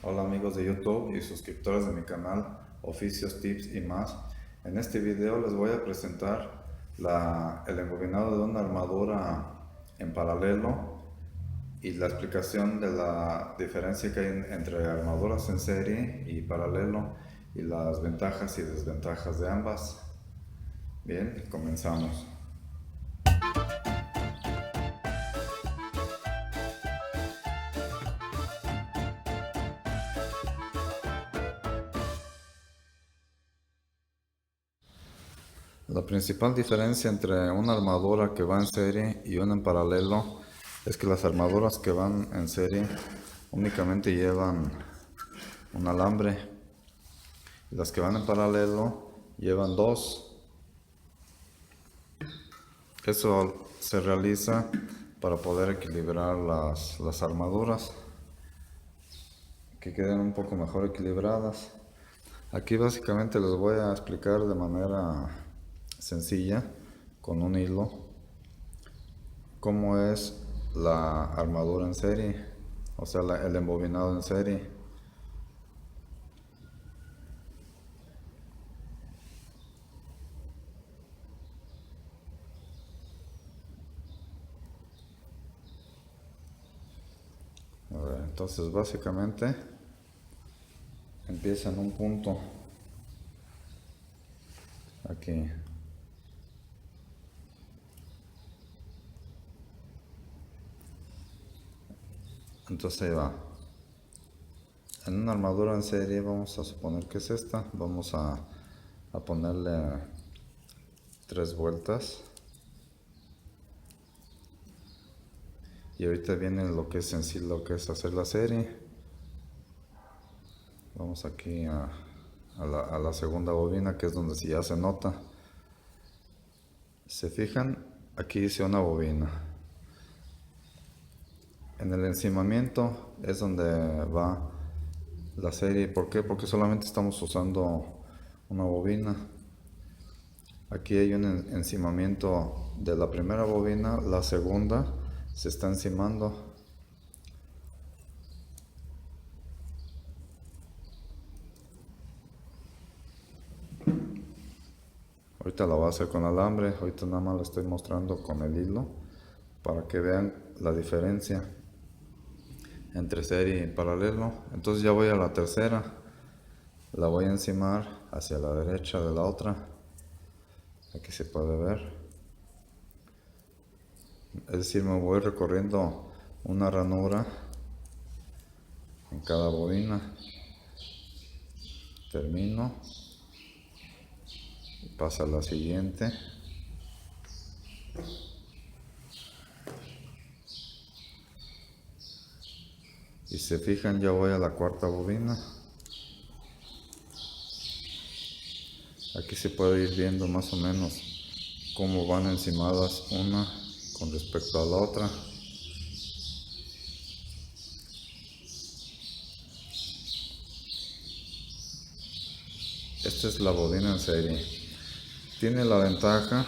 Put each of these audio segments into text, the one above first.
Hola amigos de YouTube y suscriptores de mi canal Oficios, Tips y más. En este video les voy a presentar el embobinado de una armadura en paralelo y la explicación de la diferencia que hay entre armaduras en serie y paralelo y las ventajas y desventajas de ambas. Bien, comenzamos. La principal diferencia entre una armadura que va en serie y una en paralelo es que las armaduras que van en serie únicamente llevan un alambre y las que van en paralelo llevan dos. Eso se realiza para poder equilibrar las armaduras, que queden un poco mejor equilibradas. Aquí básicamente les voy a explicar de manera sencilla, con un hilo, cómo es la armadura en serie, o sea, el embobinado en serie. A ver, entonces básicamente empieza en un punto aquí. Entonces ahí va. En una armadura en serie vamos a suponer que es esta. Vamos a ponerle 3 vueltas. Y ahorita viene lo que es en sí, lo que es hacer la serie. Vamos aquí a la segunda bobina, que es donde sí ya se nota. Se fijan, aquí dice una bobina. En el encimamiento es donde va la serie. ¿Por qué? Porque solamente estamos usando una bobina. Aquí hay un encimamiento de la primera bobina, la segunda se está encimando. Ahorita la voy a hacer con alambre, ahorita nada más la estoy mostrando con el hilo para que vean la diferencia entre serie y paralelo. Entonces ya voy a la tercera, la voy a encimar hacia la derecha de la otra. Aquí se puede ver. Es decir, me voy recorriendo una ranura en cada bobina. Termino. Pasa a la siguiente. Y se fijan, ya voy a la cuarta bobina. Aquí se puede ir viendo más o menos cómo van encimadas una con respecto a la otra. Esta es la bobina en serie. Tiene la ventaja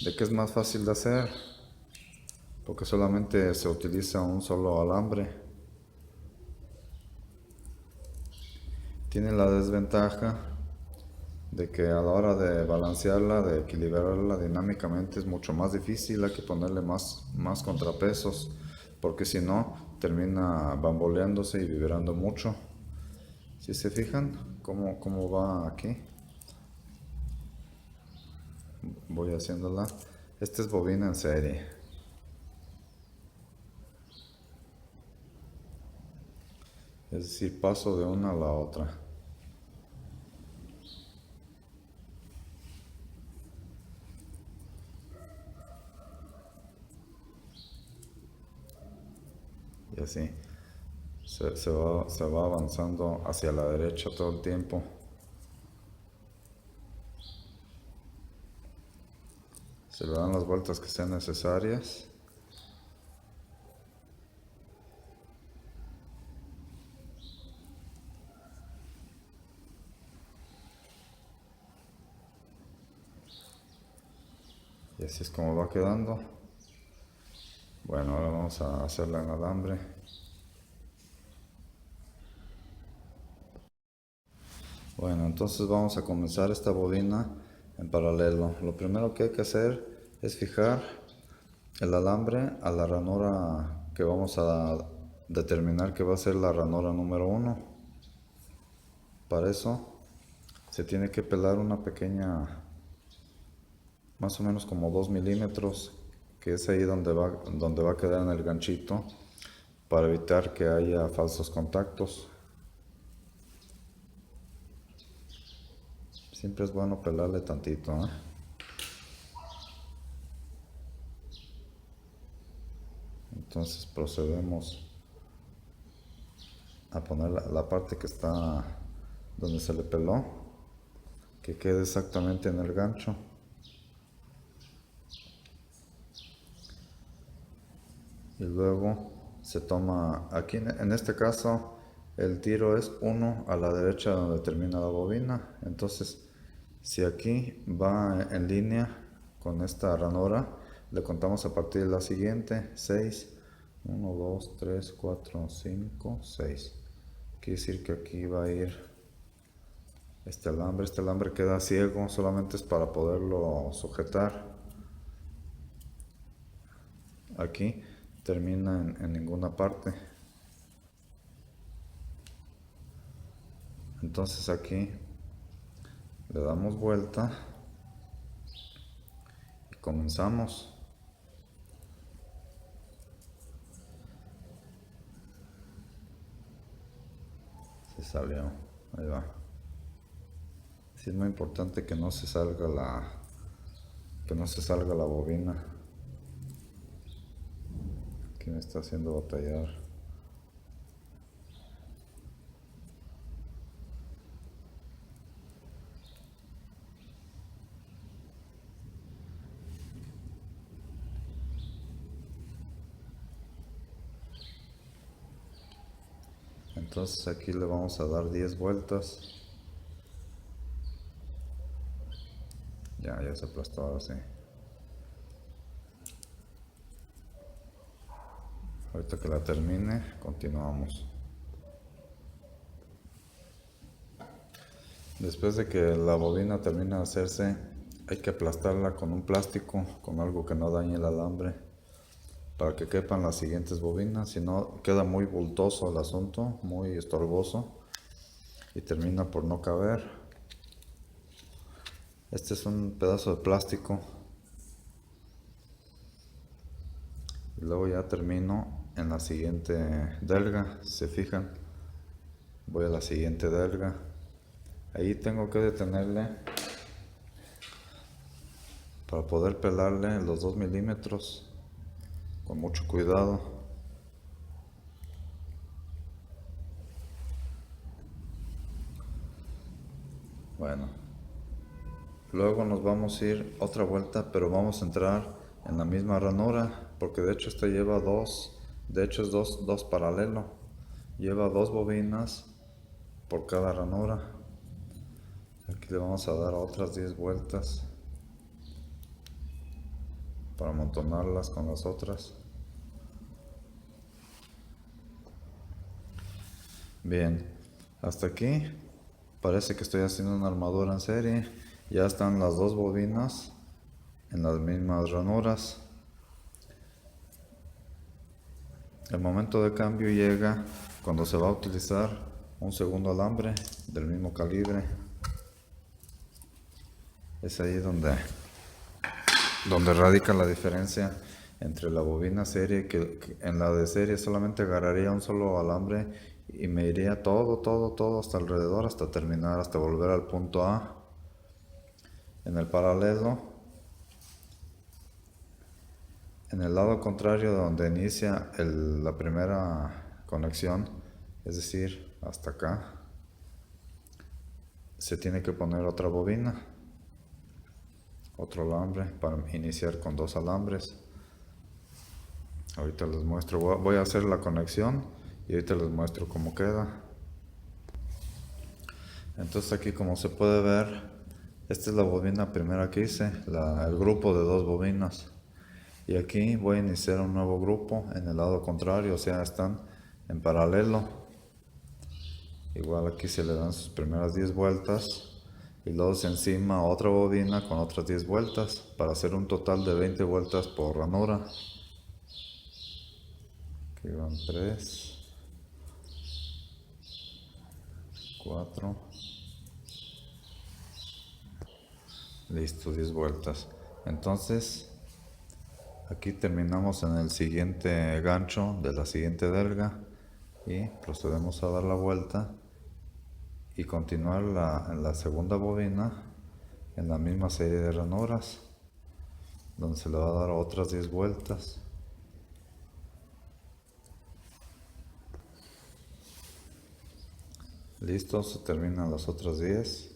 de que es más fácil de hacer, porque solamente se utiliza un solo alambre. Tiene la desventaja de que a la hora de balancearla, de equilibrarla dinámicamente es mucho más difícil, hay que ponerle más contrapesos, porque si no termina bamboleándose y vibrando mucho. Si se fijan cómo va aquí, voy haciéndola. Esta es bobina en serie. Es decir, paso de una a la otra. Y así se va avanzando hacia la derecha todo el tiempo. Se le dan las vueltas que sean necesarias. Y así es como va quedando. Bueno, ahora vamos a hacerla en alambre. Bueno, entonces vamos a comenzar esta bobina en paralelo. Lo primero que hay que hacer es fijar el alambre a la ranura que vamos a determinar que va a ser la ranura número 1. Para eso se tiene que pelar una pequeña, más o menos como 2 milímetros, que es ahí donde va a quedar en el ganchito, para evitar que haya falsos contactos. Siempre es bueno pelarle tantito, ¿eh? Entonces procedemos a poner la parte que está donde se le peló, que quede exactamente en el gancho. Y luego se toma, aquí en este caso el tiro es 1 a la derecha donde termina la bobina. Entonces si aquí va en línea con esta ranura, le contamos a partir de la siguiente: 6, 1, 2, 3, 4, 5, 6. Quiere decir que aquí va a ir este alambre queda ciego, solamente es para poderlo sujetar. Aquí termina en ninguna parte. Entonces aquí le damos vuelta y comenzamos. Se salió, ahí va. Sí, es muy importante que no se salga la bobina, que me está haciendo batallar. Entonces aquí le vamos a dar 10 vueltas. Ya se aplastó ahora sí. Ahorita que la termine, continuamos. Después de que la bobina termina de hacerse, hay que aplastarla con un plástico, con algo que no dañe el alambre, para que quepan las siguientes bobinas. Si no, queda muy bultoso el asunto, muy estorboso, y termina por no caber. Este es un pedazo de plástico. Y luego ya termino en la siguiente delga. Si se fijan, voy a la siguiente delga. Ahí tengo que detenerle para poder pelarle los 2 milímetros con mucho cuidado. Bueno, luego nos vamos a ir otra vuelta, pero vamos a entrar en la misma ranura, porque de hecho esta lleva dos, de hecho es dos paralelo, lleva 2 bobinas por cada ranura. Aquí le vamos a dar otras 10 vueltas para amontonarlas con las otras. Bien, hasta aquí parece que estoy haciendo una armadura en serie. Ya están las 2 bobinas en las mismas ranuras. El momento de cambio llega cuando se va a utilizar un segundo alambre del mismo calibre. Es ahí donde radica la diferencia entre la bobina serie, que en la de serie solamente agarraría un solo alambre y me iría todo hasta alrededor, hasta terminar, hasta volver al punto A. En el paralelo, en el lado contrario de donde inicia la primera conexión, es decir, hasta acá, se tiene que poner otra bobina, otro alambre, para iniciar con 2 alambres. Ahorita les muestro, voy a hacer la conexión y ahorita les muestro cómo queda. Entonces aquí, como se puede ver, esta es la bobina primera que hice, el grupo de 2 bobinas. Y aquí voy a iniciar un nuevo grupo en el lado contrario, o sea, están en paralelo. Igual aquí se le dan sus primeras 10 vueltas y luego se encima otra bobina con otras 10 vueltas para hacer un total de 20 vueltas por ranura. Aquí van 3, 4, listo, 10 vueltas. Entonces aquí terminamos en el siguiente gancho de la siguiente delga y procedemos a dar la vuelta y continuar en la segunda bobina en la misma serie de ranuras donde se le va a dar otras 10 vueltas. Listo, se terminan las otras 10.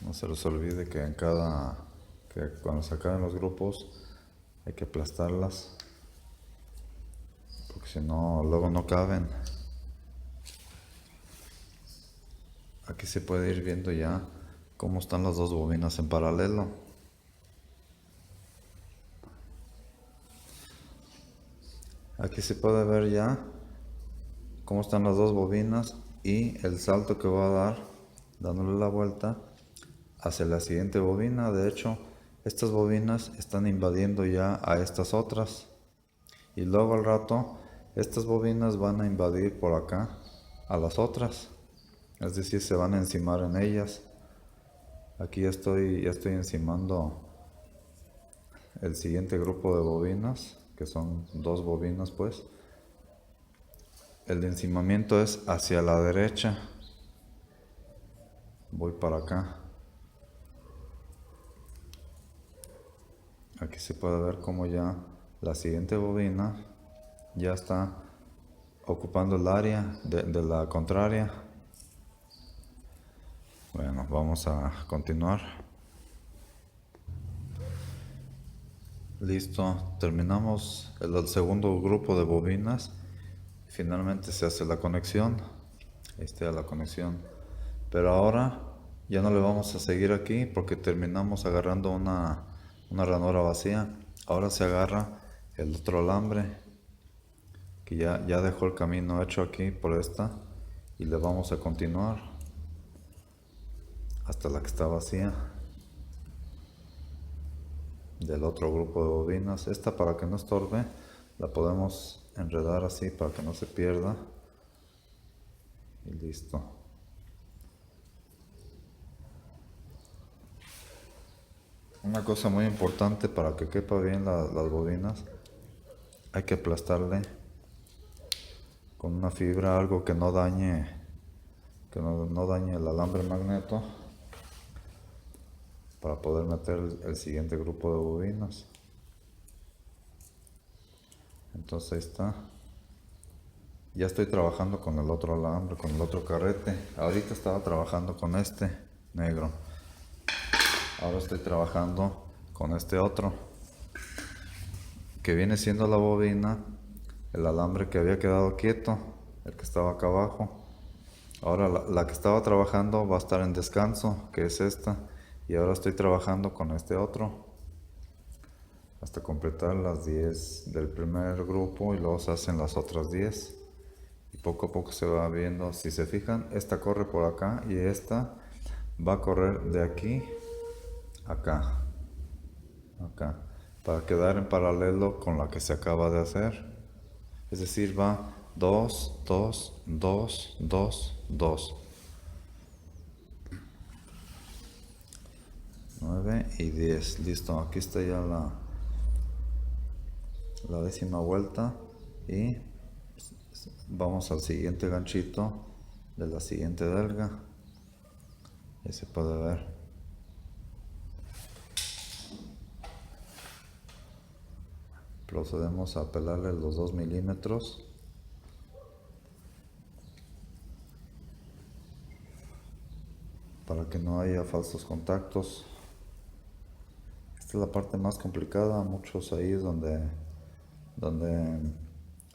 No se les olvide que que cuando se acaben los grupos hay que aplastarlas, porque si no, luego no caben. Aquí se puede ir viendo ya cómo están las dos bobinas en paralelo. Aquí se puede ver ya cómo están las dos bobinas y el salto que va a dar dándole la vuelta hacia la siguiente bobina. De hecho, estas bobinas están invadiendo ya a estas otras y luego al rato estas bobinas van a invadir por acá a las otras, es decir, se van a encimar en ellas. Aquí ya estoy encimando el siguiente grupo de bobinas, que son dos bobinas pues. El encimamiento es hacia la derecha. Voy para acá. Aquí se puede ver como ya la siguiente bobina ya está ocupando el área de la contraria. Bueno, vamos a continuar. Listo, terminamos el segundo grupo de bobinas. Finalmente se hace la conexión. Ahí está la conexión. Pero ahora ya no le vamos a seguir aquí porque terminamos agarrando una ranura vacía. Ahora se agarra el otro alambre que ya dejó el camino hecho aquí por esta y le vamos a continuar hasta la que está vacía del otro grupo de bobinas. Esta, para que no estorbe, la podemos enredar así para que no se pierda y listo. Una cosa muy importante para que quepa bien las bobinas, hay que aplastarle con una fibra algo que no dañe el alambre magneto para poder meter el siguiente grupo de bobinas. Entonces ahí está. Ya estoy trabajando con el otro alambre, con el otro carrete. Ahorita estaba trabajando con este negro. Ahora estoy trabajando con este otro, que viene siendo la bobina, el alambre que había quedado quieto, el que estaba acá abajo. Ahora la que estaba trabajando va a estar en descanso, que es esta, y ahora estoy trabajando con este otro hasta completar las 10 del primer grupo y luego se hacen las otras 10 y poco a poco se va viendo. Si se fijan, esta corre por acá y esta va a correr de aquí a acá, para quedar en paralelo con la que se acaba de hacer. Es decir, va 2, 2, 2, 2, 2. 9 y 10. Listo, aquí está ya la décima vuelta y vamos al siguiente ganchito de la siguiente delga. Ahí se puede ver. Procedemos a pelarle los 2 milímetros. Para que no haya falsos contactos. Esta es la parte más complicada. Muchos ahí es donde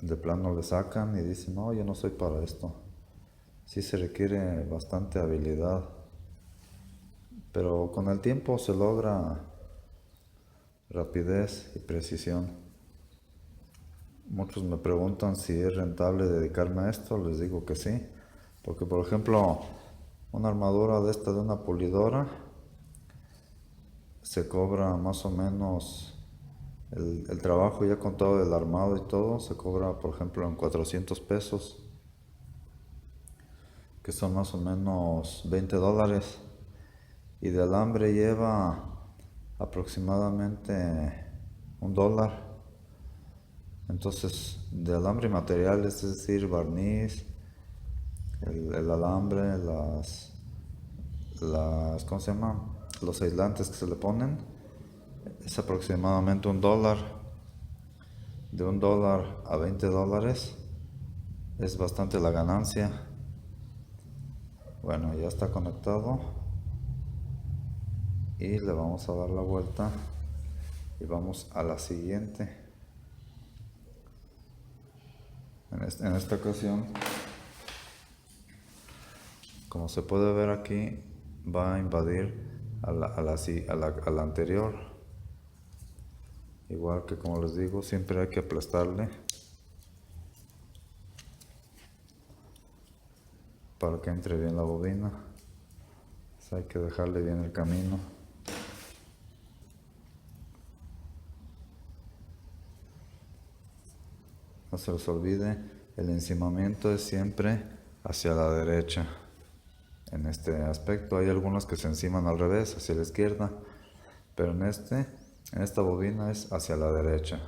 de plano le sacan y dicen, no, yo no soy para esto. Sí se requiere bastante habilidad, pero con el tiempo se logra rapidez y precisión. Muchos me preguntan si es rentable dedicarme a esto, les digo que sí, porque por ejemplo, una armadura de esta de una pulidora se cobra más o menos el trabajo ya con todo el armado y todo, se cobra por ejemplo en 400 pesos, que son más o menos $20. Y de alambre lleva aproximadamente $1. Entonces, de alambre y materiales, es decir, barniz, el alambre, ¿cómo se llama? Los aislantes que se le ponen, es aproximadamente $1. De $1 a $20 es bastante la ganancia. Bueno, ya está conectado y le vamos a dar la vuelta y vamos a la siguiente. En esta ocasión, como se puede ver aquí, va a invadir a la anterior. Igual que como les digo, siempre hay que aplastarle para que entre bien la bobina. Pues hay que dejarle bien el camino. No se les olvide, el encimamiento es siempre hacia la derecha. En este aspecto hay algunos que se enciman al revés, hacia la izquierda, pero en esta bobina es hacia la derecha.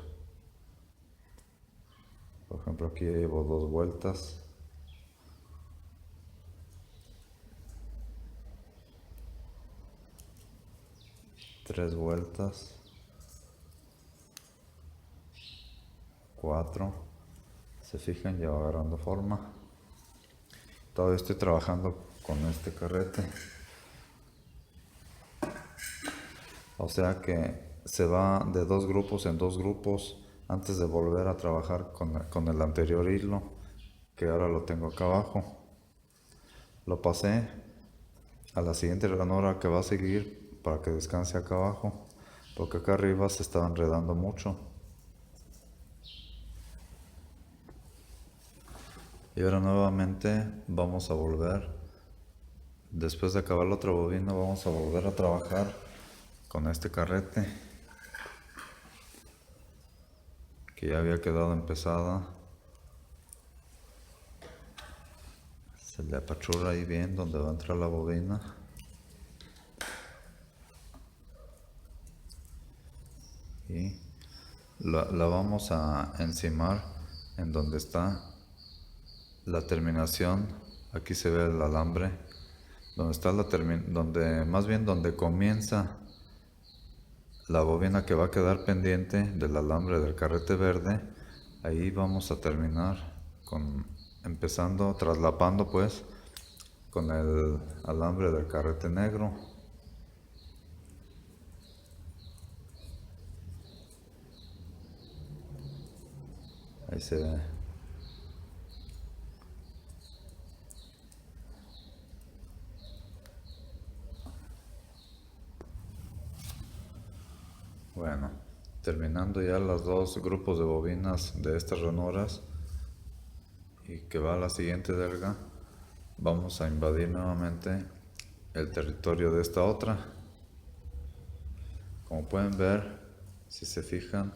Por ejemplo, aquí ya llevo 2 vueltas. Tres vueltas. 4. Se fijan, ya va agarrando forma. Todavía estoy trabajando con este carrete. O sea que se va de 2 grupos en 2 grupos antes de volver a trabajar con el anterior hilo, que ahora lo tengo acá abajo. Lo pasé a la siguiente ranura que va a seguir para que descanse acá abajo, porque acá arriba se estaba enredando mucho. Y ahora nuevamente vamos a volver, después de acabar la otra bobina, vamos a volver a trabajar con este carrete que ya había quedado empezada. Se le apachurra ahí bien donde va a entrar la bobina. Y la vamos a encimar en donde está la terminación. Aquí se ve el alambre donde está donde comienza la bobina que va a quedar pendiente del alambre del carrete verde. Ahí vamos a terminar empezando, traslapando pues con el alambre del carrete negro. Ahí se ve. Bueno, terminando ya los 2 grupos de bobinas de estas ranuras y que va a la siguiente delga, vamos a invadir nuevamente el territorio de esta otra. Como pueden ver, si se fijan,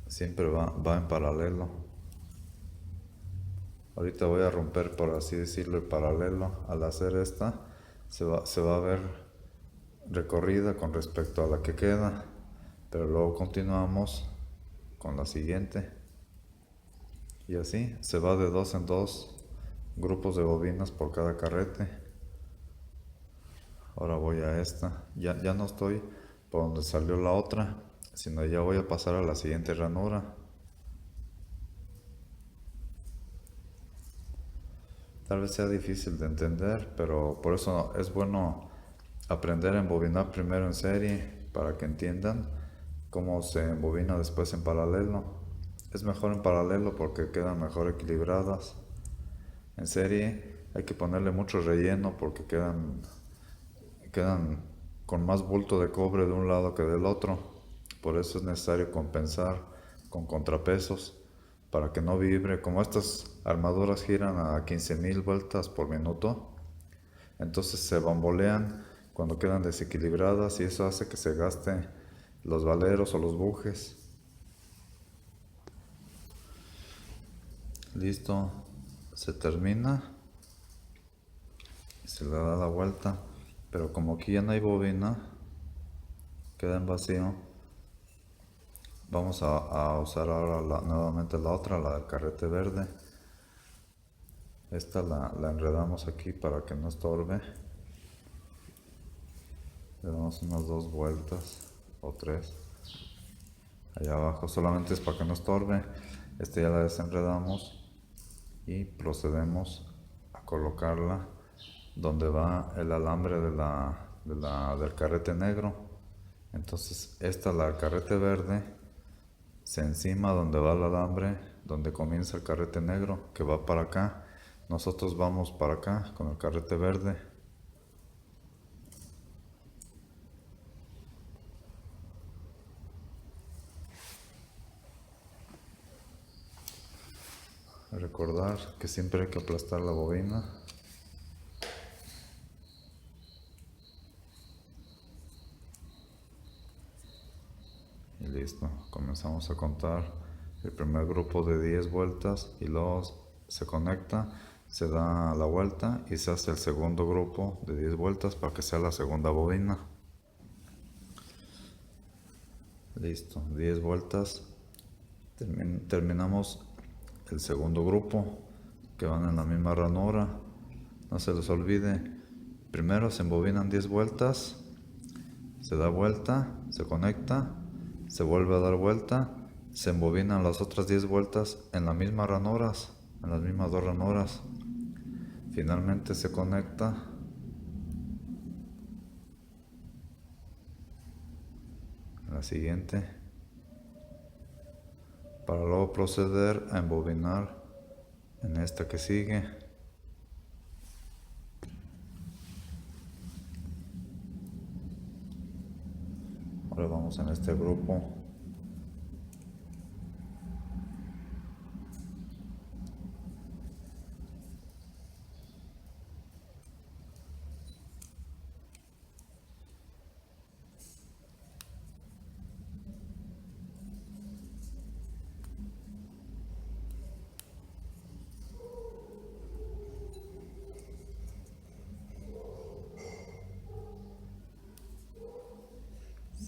siempre va en paralelo. Ahorita voy a romper, por así decirlo, el paralelo. Al hacer esta, se va a ver recorrida con respecto a la que queda, pero luego continuamos con la siguiente y así se va de 2 en 2 grupos de bobinas por cada carrete. Ahora voy a esta, ya no estoy por donde salió la otra, sino ya voy a pasar a la siguiente ranura. Tal vez sea difícil de entender, pero por eso es bueno aprender a embobinar primero en serie para que entiendan cómo se embobina después en paralelo. Es mejor en paralelo porque quedan mejor equilibradas. En serie hay que ponerle mucho relleno porque quedan con más bulto de cobre de un lado que del otro. Por eso es necesario compensar con contrapesos para que no vibre. Como estas armaduras giran a 15,000 vueltas por minuto, entonces se bambolean cuando quedan desequilibradas y eso hace que se gaste los valeros o los bujes. Listo, se termina y se le da la vuelta, pero como aquí ya no hay bobina, queda en vacío. Vamos a usar ahora nuevamente la otra, la del carrete verde. Esta la enredamos aquí para que no estorbe. Le damos unas 2 vueltas o 3 allá abajo, solamente es para que no estorbe. Ya la desenredamos y procedemos a colocarla donde va el alambre del carrete negro. Entonces la del carrete verde se encima donde va el alambre, donde comienza el carrete negro, que va para acá. Nosotros vamos para acá con el carrete verde. Recordar que siempre hay que aplastar la bobina. Y listo, comenzamos a contar el primer grupo de 10 vueltas y luego se conecta, se da la vuelta y se hace el segundo grupo de 10 vueltas para que sea la segunda bobina. Listo, 10 vueltas. Terminamos el segundo grupo que van en la misma ranura. No se les olvide, primero se embobinan 10 vueltas, se da vuelta, se conecta, se vuelve a dar vuelta, se embobinan las otras 10 vueltas en las mismas ranuras, en las mismas 2 ranuras. Finalmente se conecta en la siguiente para luego proceder a embobinar en esta que sigue. Ahora vamos en este grupo.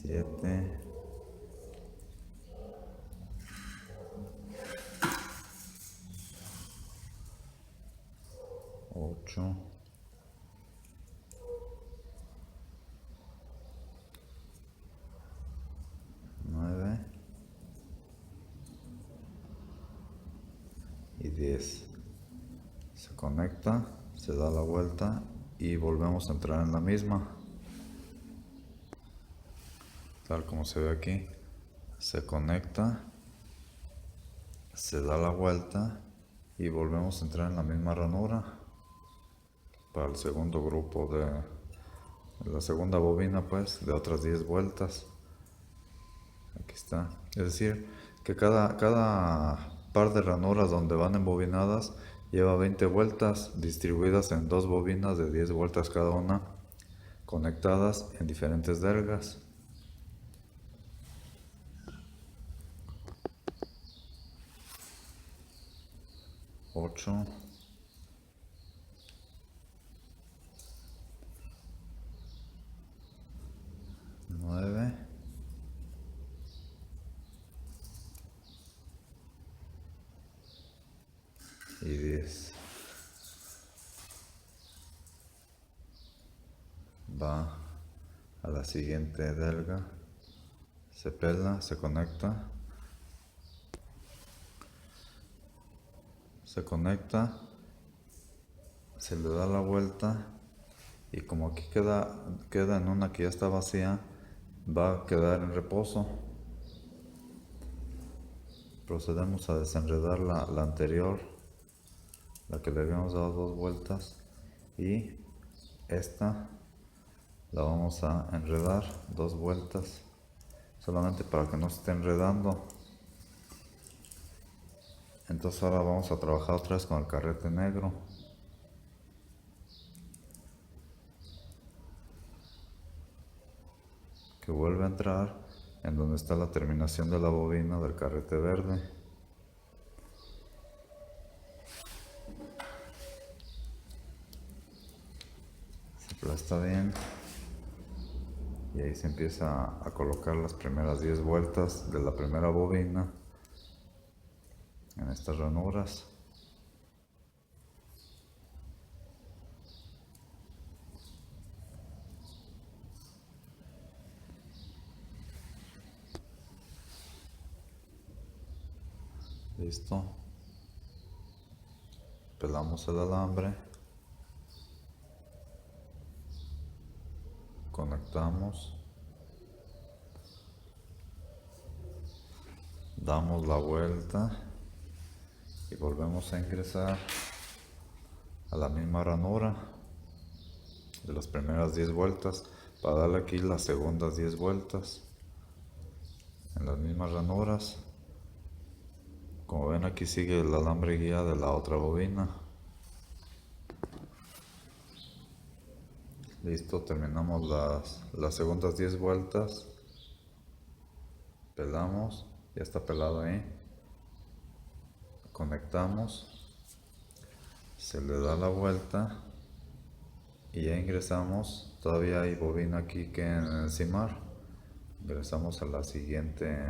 Siete, 8, 9 y 10. Se conecta, se da la vuelta y volvemos a entrar en la misma. Tal como se ve aquí, se conecta, se da la vuelta y volvemos a entrar en la misma ranura para el segundo grupo de la segunda bobina, pues, de otras 10 vueltas. Aquí está. Es decir, que cada par de ranuras donde van embobinadas lleva 20 vueltas distribuidas en 2 bobinas de 10 vueltas cada una, conectadas en diferentes delgas. 8, 9 y 10. Va a la siguiente delga, se pela, se conecta, se le da la vuelta y como aquí queda en una que ya está vacía, va a quedar en reposo. Procedemos a desenredar la anterior, la que le habíamos dado 2 vueltas, y esta la vamos a enredar 2 vueltas, solamente para que no se esté enredando. Entonces ahora vamos a trabajar otra vez con el carrete negro, que vuelve a entrar en donde está la terminación de la bobina del carrete verde. Se aplasta bien y ahí se empieza a colocar las primeras 10 vueltas de la primera bobina en estas ranuras. Listo. Pelamos el alambre. Conectamos. Damos la vuelta y volvemos a ingresar a la misma ranura de las primeras 10 vueltas para darle aquí las segundas 10 vueltas en las mismas ranuras. Como ven, aquí sigue el alambre guía de la otra bobina. Listo, terminamos las segundas 10 vueltas. Pelamos, ya está pelado ahí. Conectamos, se le da la vuelta y ya ingresamos. Todavía hay bobina aquí que encimar. Ingresamos a la siguiente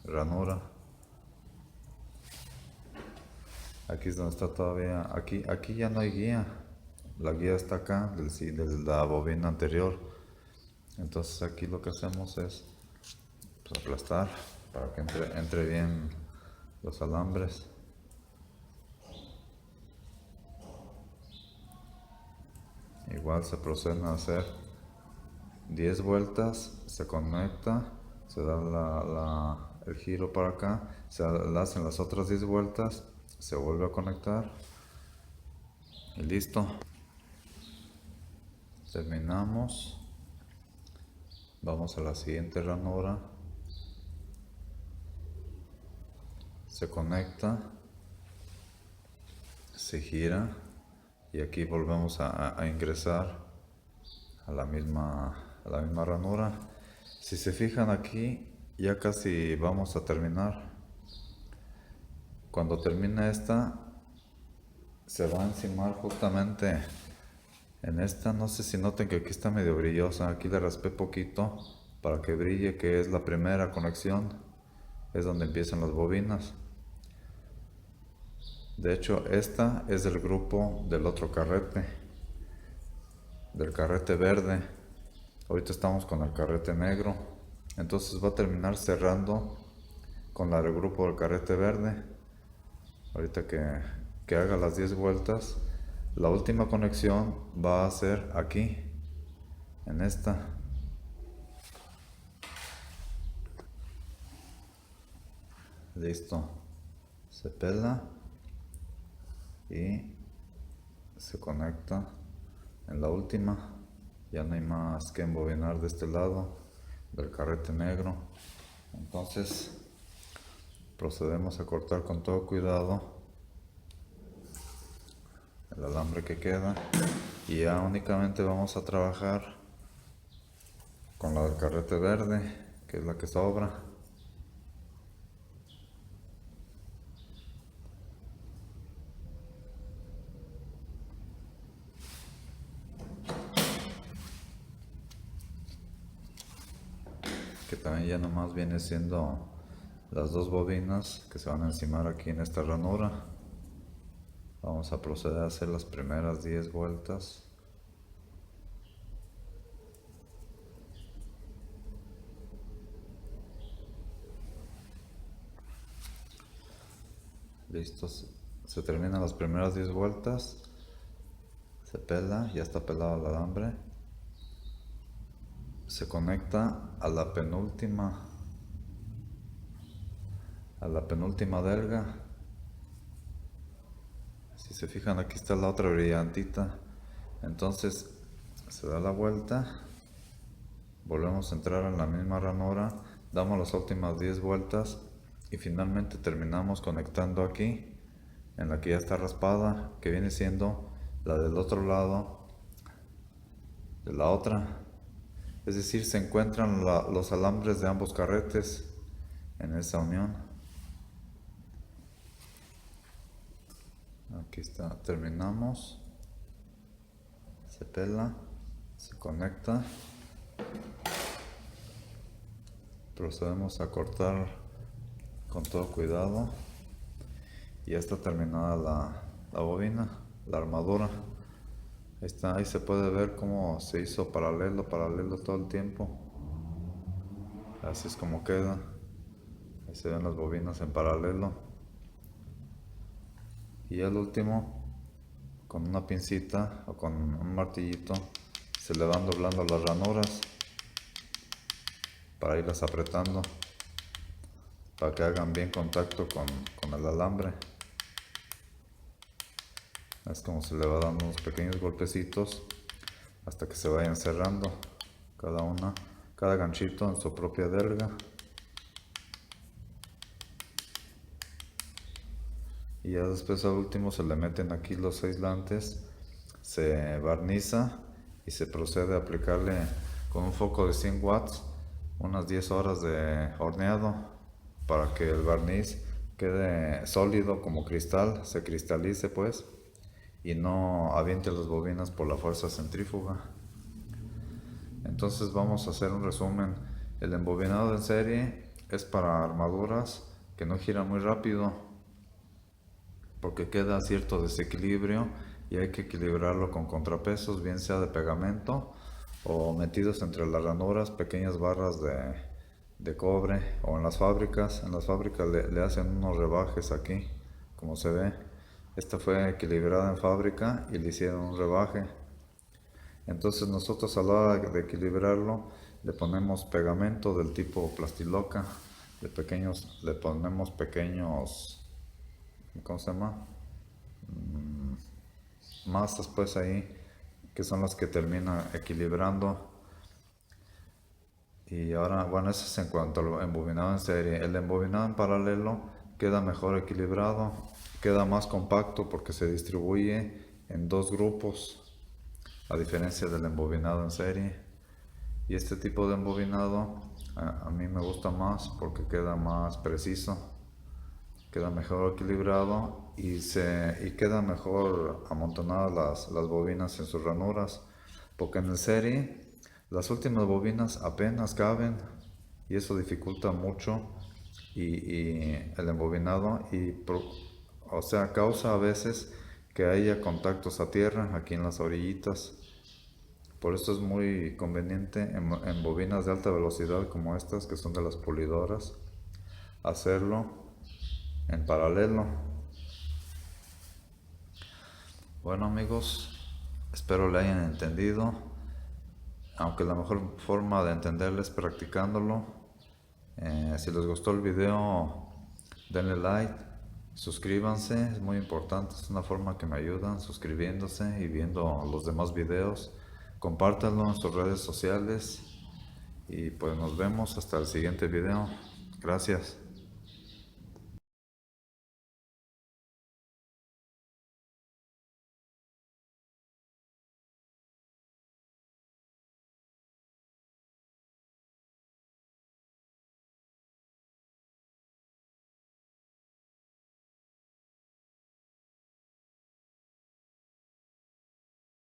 ranura. Aquí es donde está todavía, aquí ya no hay guía. La guía está acá, de la bobina anterior. Entonces aquí lo que hacemos es pues, aplastar para que entre bien los alambres. Igual se proceden a hacer 10 vueltas, se conecta, se da el giro para acá, se hacen las otras 10 vueltas, se vuelve a conectar y listo. Terminamos. Vamos a la siguiente ranura. Se conecta, se gira y aquí volvemos a ingresar a la misma ranura. Si se fijan aquí, ya casi vamos a terminar. Cuando termine esta, se va a encimar justamente en esta. No sé si noten que aquí está medio brillosa. Aquí le raspé poquito para que brille, que es la primera conexión. Es donde empiezan las bobinas. De hecho, esta es del grupo del otro carrete, del carrete verde. Ahorita estamos con el carrete negro. Entonces va a terminar cerrando con la del grupo del carrete verde. Ahorita que haga las 10 vueltas, la última conexión va a ser aquí, en esta. Listo. Se pela y se conecta en la última. Ya no hay más que embobinar de este lado del carrete negro. Entonces procedemos a cortar con todo cuidado el alambre que queda y ya únicamente vamos a trabajar con la del carrete verde, que es la que sobra. Que también ya nomás viene siendo las dos bobinas que se van a encimar aquí en esta ranura. Vamos a proceder a hacer las primeras 10 vueltas. Listos, se terminan las primeras 10 vueltas, se pela, ya está pelado el alambre, se conecta a la penúltima delga. Si se fijan, aquí está la otra brillantita. Entonces se da la vuelta, volvemos a entrar en la misma ranura, damos las últimas 10 vueltas y finalmente terminamos conectando aquí en la que ya está raspada, que viene siendo la del otro lado de la otra. Es decir, se encuentran los alambres de ambos carretes en esa unión. Aquí está, terminamos, se pela, se conecta, procedemos a cortar con todo cuidado y ya está terminada la bobina, la armadura. Ahí está, ahí se puede ver cómo se hizo paralelo todo el tiempo. Así es como queda. Ahí se ven las bobinas en paralelo. Y al último, con una pincita o con un martillito, se le van doblando las ranuras para irlas apretando, para que hagan bien contacto con el alambre. Es como se le va dando unos pequeños golpecitos hasta que se vayan cerrando cada ganchito en su propia delga. Y ya después al último se le meten aquí los aislantes, se barniza y se procede a aplicarle con un foco de 100 watts unas 10 horas de horneado para que el barniz quede sólido como cristal, se cristalice pues, y no aviente las bobinas por la fuerza centrífuga. Entonces vamos a hacer un resumen. El embobinado en serie es para armaduras que no giran muy rápido, porque queda cierto desequilibrio y hay que equilibrarlo con contrapesos, bien sea de pegamento o metidos entre las ranuras pequeñas barras de cobre, o en las fábricas le hacen unos rebajes aquí, como se ve. Esta fue equilibrada en fábrica y le hicieron un rebaje. Entonces nosotros a la hora de equilibrarlo le ponemos pegamento del tipo plastiloca, le ponemos pequeños, ¿cómo se llama? Masas pues ahí, que son las que terminan equilibrando. Y ahora, bueno, eso es en cuanto al embobinado en serie. El embobinado en paralelo queda mejor equilibrado, queda más compacto porque se distribuye en dos grupos, a diferencia del embobinado en serie. Y este tipo de embobinado a mí me gusta más porque queda más preciso, queda mejor equilibrado y queda mejor amontonadas las bobinas en sus ranuras, porque en el serie las últimas bobinas apenas caben y eso dificulta mucho y el embobinado o sea, causa a veces que haya contactos a tierra aquí en las orillitas. Por eso es muy conveniente en bobinas de alta velocidad como estas, que son de las pulidoras, hacerlo en paralelo. Bueno amigos, espero le hayan entendido, aunque la mejor forma de entenderlo es practicándolo. Si les gustó el video, denle like, suscríbanse, es muy importante, es una forma que me ayudan suscribiéndose y viendo los demás videos. Compártanlo en sus redes sociales y pues nos vemos hasta el siguiente video. Gracias.